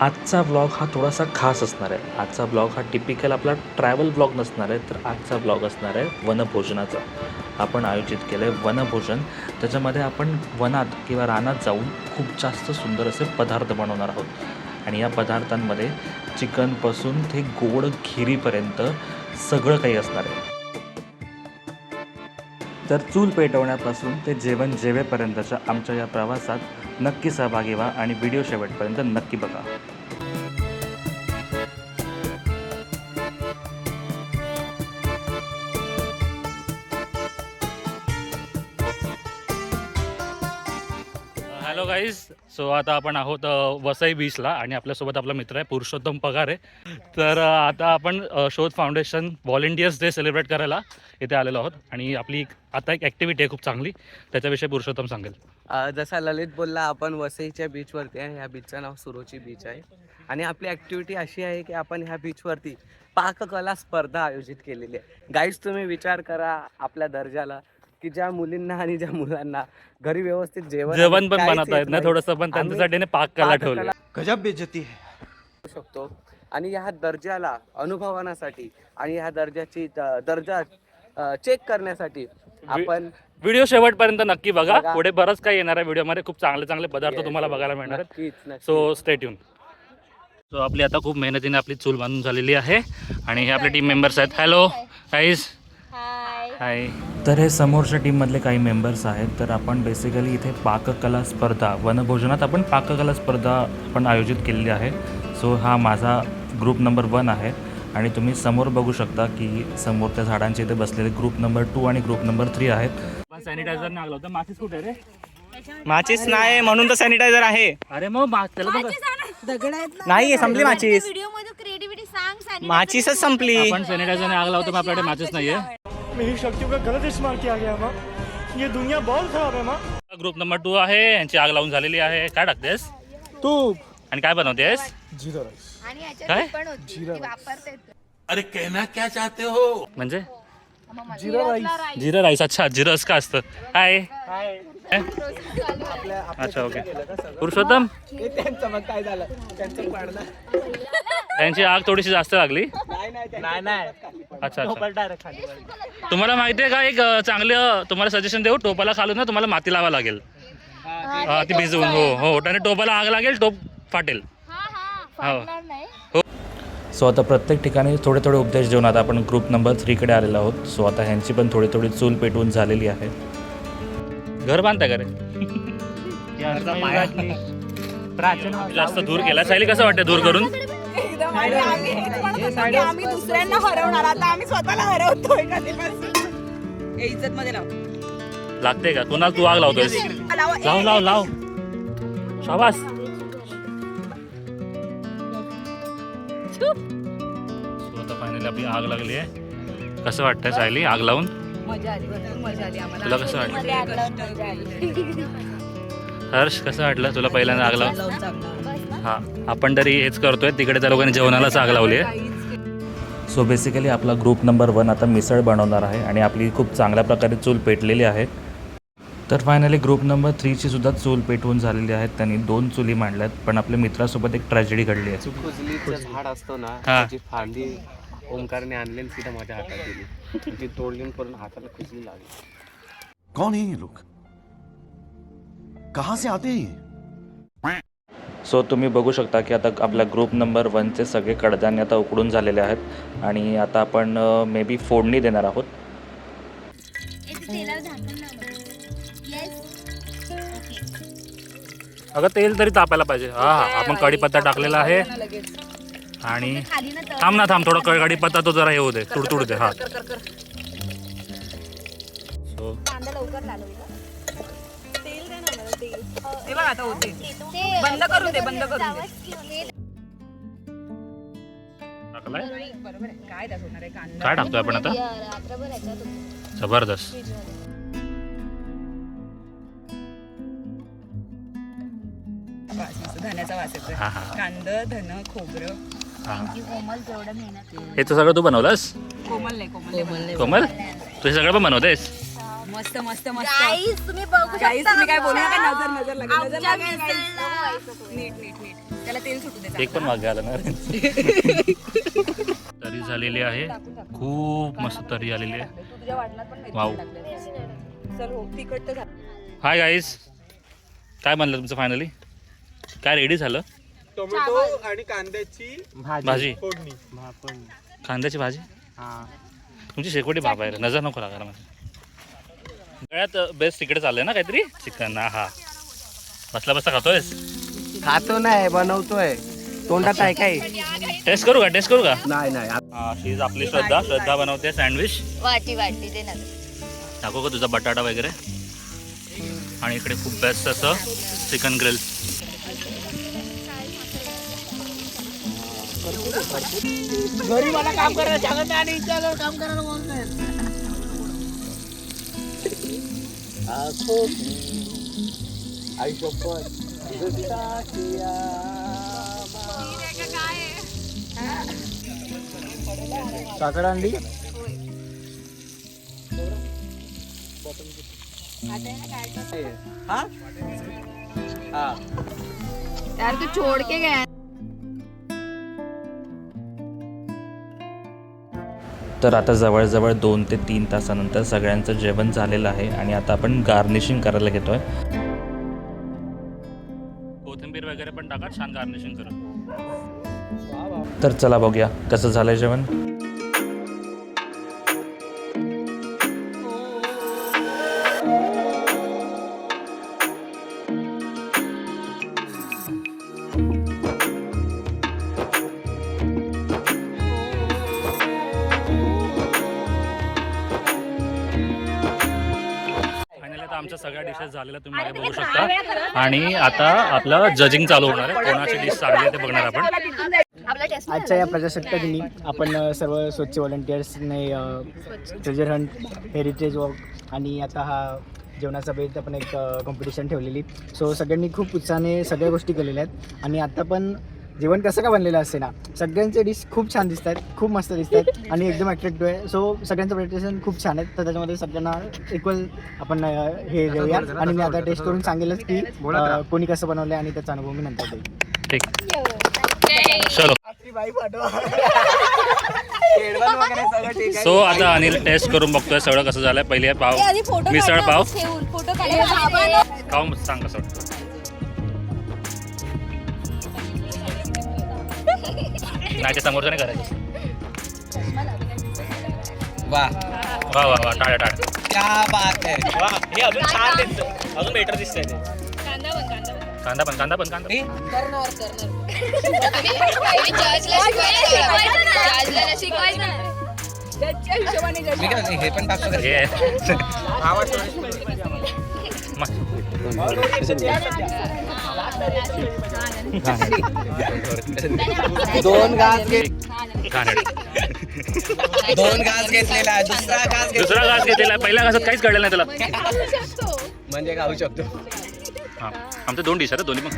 आजचा व्लॉग हा थोडासा खास असणार आहे. आजचा व्लॉग हा टिपिकल आपला ट्रॅव्हल व्लॉग नसणार आहे, तर आजचा व्लॉग असणार आहे वनभोजनाचा. आपण आयोजित केलं आहे वनभोजन. त्याच्यामध्ये आपण वनात किंवा रानात जाऊन खूप जास्त सुंदर असे पदार्थ बनवणार आहोत आणि या पदार्थांमध्ये चिकनपासून ते गोड खिरीपर्यंत सगळं काही असणार आहे. तर चूल पेटवण्यापासून ते जेवण जेवेपर्यंतच्या आमच्या या प्रवासात नक्की सहभागी व्हा आणि व्हिडिओ शेवटपर्यंत नक्की बघा. हॅलो गाईज, सो आता आपण आहोत वसई बीचला आणि आपल्यासोबत आपला मित्र आहे पुरुषोत्तम पगारे. तर आता आपण शोध फाउंडेशन व्हॉलेंटियर्स डे सेलिब्रेट करायला इथे आलेलो आहोत आणि आपली आता एक ॲक्टिव्हिटी आहे खूप चांगली, त्याच्याविषयी पुरुषोत्तम सांगेल. जसा ललित बोलला, आपण वसईच्या बीचवरती आहे. ह्या बीचचं नाव सुरोची बीच आहे आणि आपली ॲक्टिव्हिटी अशी आहे की आपण ह्या बीचवरती पाककला स्पर्धा आयोजित केलेली आहे. गाईज, तुम्ही विचार करा आपल्या दर्जाला की ज्या मुलींना आणि ज्या मुलांना घरी व्यवस्थित जेवण पण बनवता येत नाही थोडंसं, पण त्यांच्यासाठी पाककला ठेवली. गजब बेइज्जती आहे शकतो आणि ह्या दर्जाला अनुभवण्यासाठी आणि ह्या दर्जाची दर्जा चेक करण्यासाठी आपण व्हिडिओ शेवटपर्यंत नक्की बघा. पुढे बरंच काही येणार आहे व्हिडिओमध्ये. खूप चांगले चांगले पदार्थ तुम्हाला बघायला मिळणार आहेत. So stay tune. सो आपली आता खूप मेहनतीने आपली चूल बांधून झालेली आहे आणि हे आपले टीम मेंबर्स आहेत. हॅलो गाईज, हाय. तर हे समोरच्या टीममधले काही मेंबर्स आहेत. तर आपण बेसिकली इथे पाककला स्पर्धा, वनभोजनात आपण पाककला स्पर्धा आपण आयोजित केलेली आहे. सो हा माझा ग्रुप नंबर 1 आहे आणि तुम्ही समोर बघू शकता की समोर त्या झाडांच्या इथे बसलेले ग्रुप नंबर 2 आणि ग्रुप नंबर 3 आहेत. सॅनिटायझर नाही लागलं होतं. माचीस कुठे रे? माचीस नाही म्हणून तर सॅनिटायझर आहे. अरे मग त्याला नाही संपली माचीस. क्रिएटिव्हिटी सांग. माचीसच संपली. आपण सॅनिटायझरने आग लावतो, पण आपल्याकडे माचीस नाहीये. मेरी शक्तियों का गलत इस्तेमाल किया गया माँ. ये दुनिया बहुत खराब है माँ. ग्रुप नंबर 2 आहे, यांची आग लावून झालेली आहे. काय टाकतेस तूप आणि काय बनवतेस? जीरा राइस. आणि काय? याच्यात पण होती ती वापरते. अरे कहना क्या चाहते हो? म्हणजे जीरा राइस. जिरा राईस. अच्छा, जिरस का असतं. हाय. अच्छा, ओके. पुरुषोत्तम, त्यांचं मग काय झालं, त्यांचं पडलं. त्यांची आग थोडीशी जास्त लागली. नाही अच्छा. तुम्हाला माहिती आहे का, एक चांगलं तुम्हाला सजेशन देऊ. टोपाला खालून ना तुम्हाला माती लावा लागेल, ती भिजवून. हो, आणि टोपाला आग लागेल, टोप फाटेल. सो आता प्रत्येक ठिकाणी थोडे थोडे उपदेश देऊन आता आपण ग्रुप नंबर 3कडे आलेलो आहोत. सो आता ह्यांची पण थोडी थोडी चूल पेटवून झालेली आहे. घर बांधता का रे? जास्त दूर केला. सायली, कसं वाटतं दूर करून? आम्ही दुसऱ्यांना हरवणार, आता आम्ही स्वतःला हरवतोय कधीपासून. इज्जत मध्ये लाव. लागते का? कोणाला तू आग लावतोयस? लाव. शाबास. आता फायनली आपली आग लागली आहे. कसं वाटतंय सायली आग लावून? मजा आली, भरपूर मजा आली आम्हाला. तुला कसं वाटलं? हर्ष, कसं वाटलं तुला पहिल्यांदा आग लावून? हा, आपण तरी हेच करतोय. तिकडे त्या लोकांनी जेवणालाच आग लावली आहे. सो बेसिकली आपला ग्रुप नंबर 1 आता मिसळ बनवणार आहे आणि आपली खूप चांगल्या प्रकारे चूल पेटलेली आहे. तर फायनली ग्रुप नंबर 3ची सुद्धा चूल पेटवून झालेली आहे. त्यांनी 2 चुली मांडल्यात, पण आपल्या मित्रासोबत एक ट्रॅजेडी घडली आहे. खुजलीचं झाड असतो ना, हा. त्याची फांदी ओंकारने आणली आणि तिथं माझ्या हातात दिली. ती तोडली पण हाताला खुजली लागली. कौन है ये लोग? कहाँ से आते हैं? सो तुम्ही बघू शकता की आता आपल्या ग्रुप नंबर 1चे सगळे कडधान्य आता उकडून झालेले आहेत आणि आता आपण मे बी फोडणी देणार आहोत. अगं तेल तरी तापायला पाहिजे. हा, आपण कढीपत्ता टाकलेला आहे आणि थांब थोडं कढीपत्ता तो जरा हे होऊ दे, तुडतुड दे. हा, हे बघ आता होते. बंद करू दे. टाकलाय. बरोबर आहे. काय त्यात होणार आहे? कांदा. काय टाकतोय आपण आता? जबरदस्त. धन्याचा वास येतोय. हा. कांदा, धन, खोबरं. हे तर सगळं तू बनवलंस? कोमल नाही. कोमल, तू हे सगळं पण बनवतेस? मग मस्त मस्त मस्त गाईस तुम्ही बघू गाईस शकता तुम्ही काय बोलू नका आमच्या- नजर नजर लागेल नजर आमच्या लागेल guys. मिसळला. नीट नीट नीट त्याला तेल सुटू दे एक पण मागे आला ना तरी झालेली आहे, खूप मस्त तरी आलेली आहे. तू तुझ्या वाटणात पण वाव. मेथी टाकले. चल हो तिखट तर झालं. हाय गाईस, काय बनलं तुमचं फायनली? काय रेडी झालं? टोमॅटो आणि कांद्याची भाजी, फोडणी. कांद्याची भाजी. तुमची शेकोटी बाप आहे रे, नजर नको लागायला माझ्या. सगळ्यात बेस्ट तिकडे चाललंय ना काहीतरी चिकन. हा बसला बसला खातोयस? खातो नाही बनवतोय, तोंडात आहे काय? टेस्ट करू का? टेस्ट करू का? नाही नाही शीज आपली श्रद्धा बनवते सँडविच. वाटी वाटी दे ना. टाकू का तुझा बटाटा वगैरे? आणि इकडे खूप बेस्ट असं चिकन ग्रिल. घरी मला काम करायला सांगत नाही आणि इथं काम करायला बोलताय. काकड आणली. यार तू छोड़ के गया. तर आता जवळजवळ 2 ते 3 तासानंतर सगळ्यांचं जेवण झालेलं आहे आणि आता आपण गार्निशिंग करायला घेतोय. कोथिंबीर वगैरे पण टाका, छान गार्निशिंग करू. तर चला बघूया कसं झालंय जेवण. फायनली आता आमच्या सगळ्या डिशेस झालेल्या तुम्ही मागे बघू शकता. आणि आता आपलं जजिंग चालू होणार आहे. कोणाची डिश चांगली आहे ते बघणार आपण. आपला टेस्ट आजच्या या प्रजासत्ताक दिनी आपण सर्व स्वच्छ व्हॉलंटियर्सने ट्रेजर हंट, हेरिटेज वॉक आणि आता हा जेवणाचा बेत आपण एक कॉम्पिटिशन ठेवलेली. सो सगळ्यांनी खूप उत्साहाने सगळ्या गोष्टी केलेल्या आहेत आणि आता पण जेवण कसं का बनलेलं असते ना, सगळ्यांचे डिश खूप छान दिसत आहेत, खूप मस्त दिसत आहेत आणि एकदम अट्रॅक्टिव्ह आहे. सो सगळ्यांचं प्रेझेंटेशन खूप छान आहे, तर त्याच्यामध्ये सगळ्यांना इक्वल आपण हे देऊया आणि मी आता टेस्ट करून सांगेलच की कोणी कसं बनवलं आणि त्याचा अनुभव मी नंतर देईल. ठीक, चलो. सो आता अनिल टेस्ट करून बघतोय सगळं कसं झालंय. पहिले आहे पाव, मिसळ पाव. फोटो खाऊन सांग कसं वाटतं. नाही ते समोरच्याने करायचं. वा वा वा वा, टाळ्या टाळ्या. क्या बात है. वा, हे अजून छान दिसतंय, अजून बेटर दिसतंय ते. कांदा पण कांदा. शिकवायचं ना. त्याच्या हिशोबाने जज. हे पण टाकतो. हे दोन घास घेतलेला आहे, दुसरा घास घेतलेला आहे. पहिल्या घासात काहीच कळलं नाही त्याला. म्हणजे खाऊ शकतो. हा, आमचे 2 डिश आहेत दोन्ही पण.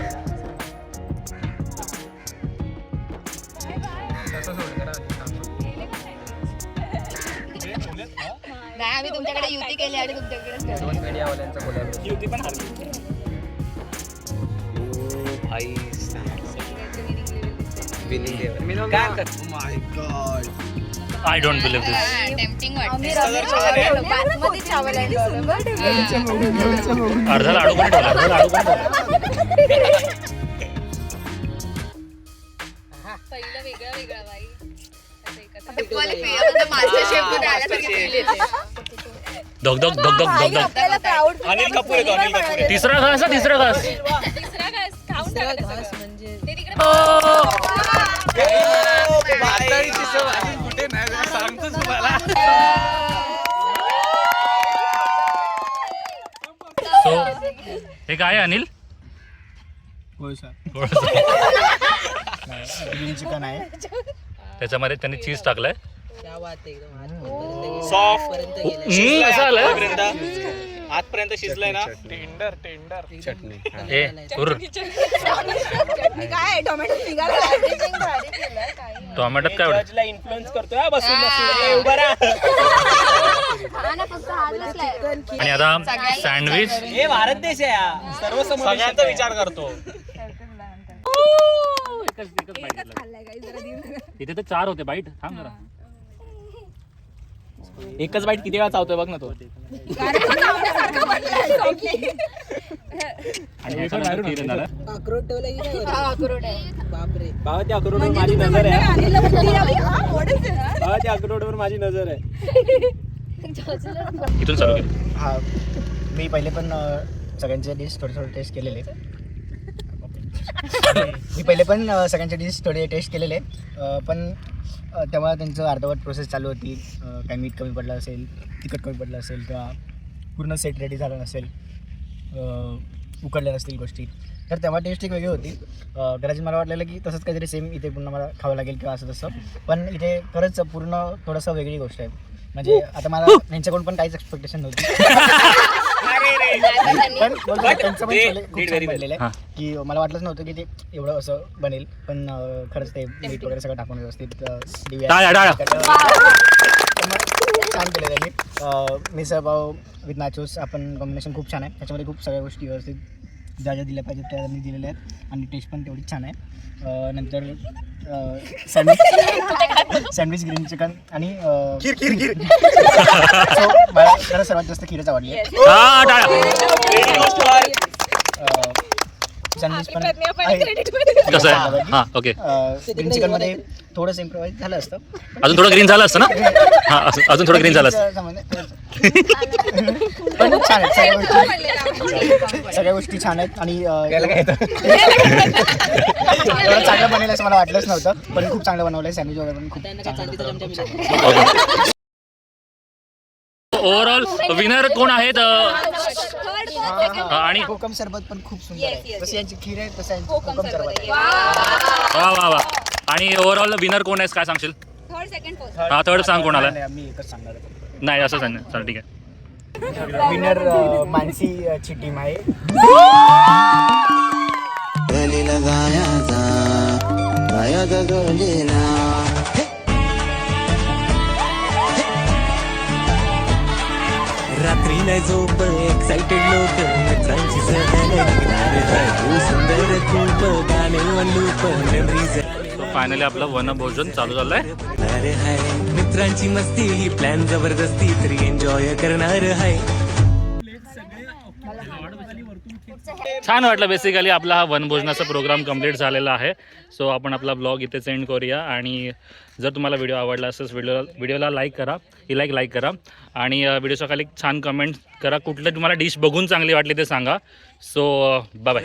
नाही आम्ही तुमच्याकडे युती केली आणि तुमच्याकडे दोन मीडियावाल्यांचा कोलॅबोरेशन. युती पण हरली. I don't believe this. Tempting वाटतं. बासमती चावल आहे सुंदर. अर्धा लाडू पण ठेवला, अर्धा लाडू पण ठेवला. पहिलं वेगळं वेगळं बाई. मास्टर शेफ मध्ये आल्यासारखी feel येते. धक धक धक धक धक धक. आपल्याला प्राऊड अनिल कपूर येतो, अनिल कपूर येतो. तिसरा घास हा, तिसरा घास. तिसरा घास खाऊन टाकायचं सगळं. म्हणजे ते तिकडे कुठे नाही सांगतो तुम्हाला. सो हे काय आहे अनिल? होय सर, थोडंसं. ग्रीन चिकन आहे. त्याच्यामध्ये त्यांनी चीज टाकलंय. सॉफ्ट असं आलंय. आजपर्यंत शिजलंय ना. चटणी. ए उर. काय टोमॅटो निघाला. टोमॅटोत काय एवढं? जजला इन्फ्लुएन्स करतोय हा, बसून बसून. ए, उभा राहा. आणि आता सँडविच. हे भारत देश आहे हा. सर्व सगळ्यांचा विचार करतो. इथे तर 4 होते बाईट. थांब जरा. एकच बाईट किती वेळा चावतोय बघ ना तो. आणि ह्याच्यानंतर खीर येणार आहे. बाबा त्या अक्रोडवर माझी नजर आहे. बाबा त्या अक्रोडवर माझी नजर आहे. इथून चालू केलं. हा मी पहिले पण सगळ्यांचे डिश थोडे टेस्ट केलेले. मी पहिले पण सगळ्यांचे डिश थोडे टेस्ट केलेले, पण तेव्हा त्यांचं अर्धवट प्रोसेस चालू होती. काही मीठ कमी पडलं असेल, तिखट कमी पडलं असेल, किंवा पूर्ण सेट रेडी झालं नसेल, उकडल्या नसतील गोष्टी, तर तेव्हा टेस्ट एक वेगळी होती. कदाचित मला वाटलेलं की तसंच काहीतरी सेम इथे पूर्ण मला खावं लागेल किंवा असं तसं, पण इथे खरंच पूर्ण थोडंसं वेगळी गोष्ट आहे. म्हणजे आता मला त्यांच्याकडून पण काहीच एक्सपेक्टेशन नव्हती, पण त्यांचं पण खूप छान बनलेलं आहे की मला वाटलंच नव्हतं की ते एवढं असं बनेल, पण खरंच ते मीठ वगैरे सगळं टाकून व्यवस्थित छान केलं त्यांनी. मिसळपाव विथ नाचोस आपण कॉम्बिनेशन खूप छान आहे. त्याच्यामध्ये खूप सगळ्या गोष्टी व्यवस्थित ज्या ज्या दिल्या पाहिजेत त्या त्यांनी दिलेल्या आहेत आणि टेस्ट पण तेवढीच छान आहे. नंतर सँडविच ग्रीन चिकन आणि खीर सो मला खरं सर्वात जास्त खीरच आवडली आहे. सँडविच पण कसं आहे? हां ओके. ग्रीन चिकनमध्ये थोडंसं इम्प्रोवाइज झालं असतं. अजून थोडं ग्रीन झालं असतं ना. हां अजून थोडं ग्रीन झालं असतं. पण छान आहेत सगळ्या गोष्टी छान आहेत आणि एवढं चांगलं बनेल असं मला वाटलंच नव्हतं, पण खूप चांगलं बनवलं आहे. सँडविच वगैरे पण खूप चांगलं. ओव्हरऑल विनर कोण आहेत? आणि कोकम सरबत पण खूप सुंदर आहे. जशी यांची खीर आहे तसं यांची कोकम सरबत आहे. वा वा वा. आणि ओव्हरऑल विनर कोण आहेस काय सांगशील? हा थर्ड सांग कोणाला. मी एकच सांगणार आहे. नाही असं सांग. चल ठीक आहे. विनर मानसीची टीम आहे. रात्री नाही झोप एक्साइटेड लोक मित्रांची सुंदर खूप गाणे लूप मेमरीज. फायनली आपलं वनभोजन चालू झालंय. अरे हाय मित्रांची मस्ती ही प्लॅन जबरदस्ती तरी एन्जॉय करणार आहे. छान वाटलं. बेसिकली आपला हा वनभोजनाचा प्रोग्राम कंप्लीट झालेला आहे. सो आपण आपला ब्लॉग इथे सेंड करूया. आणि जर तुम्हाला व्हिडिओ आवडला असेल व्हिडिओला लाईक करा, लाईक करा आणि व्हिडिओच्या खाली छान कमेंट करा. कुठलं तुम्हाला डिश बघून चांगली वाटली ते सांगा. So bye bye.